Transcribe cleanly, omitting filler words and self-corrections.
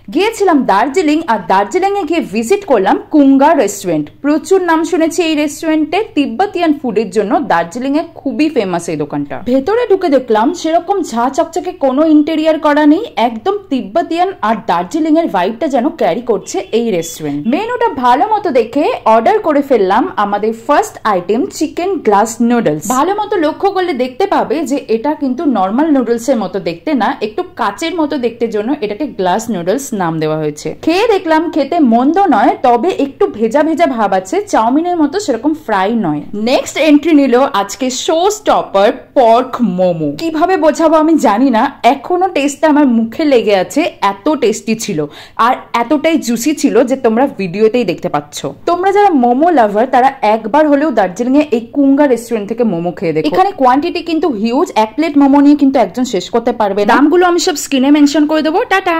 গিয়েছিলাম দার্জিলিং, আর দার্জিলিং এ গিয়ে ভিজিট করলাম কুঙ্গা রেস্টুরেন্ট। প্রচুর নাম শুনেছি এই রেস্টুরেন্টে, তিব্বতিয়ান ফুডের জন্য দার্জিলিং এ খুবই ফেমাস এই দোকানটা। ভেতরে ঢুকে দেখলাম সেরকম ঝা চকচকে কোনো ইন্টেরিয়ার করা নেই, একদম তিব্বতিয়ান আর দার্জিলিং এর ভাইবটা যেন ক্যারি করছে এই রেস্টুরেন্ট। মেনুটা ভালো মতো দেখে অর্ডার করে ফেললাম আমাদের first item chicken glass noodles. ভালো মতো লক্ষ্য করলে দেখতে পাবে যে এটা কিন্তু নর্মাল নুডলস এর মতো দেখতে না, একটু কাচের মতো দেখতে, জন্য এটাকে গ্লাস নুডলস নাম দেওয়া হয়েছে। খেয়ে দেখলাম খেতে মন্দ নয়, তবে একটু ভেজা ভেজা ভাব আছে, চাউমিনের মতো সেরকম ফ্রাই নয়। নেক্সট এন্ট্রি নিল আজকে শো স্টপার পর্ক মোমো। কিভাবে বোঝাবো আমি জানি না, এখনো টেস্টটা আমার মুখে লেগে আছে, এত টেস্টি ছিল আর এতটাই জুসি ছিল যে তোমরা ভিডিওতেই দেখতে পাচ্ছ। তোমরা যারা মোমো লাভার তারা একবার হলেও দার্জিলিং এ এই কুঙ্গা রেস্টুরেন্ট থেকে মোমো খেয়ে দেখো। এখানে কোয়ান্টিটি কিন্তু হিউজ, এক প্লেট মোমো নিয়ে কিন্তু একজন শেষ করতে পারবে। দামগুলো আমি সব স্ক্রিনে মেনশন করে দেবো। টাটা।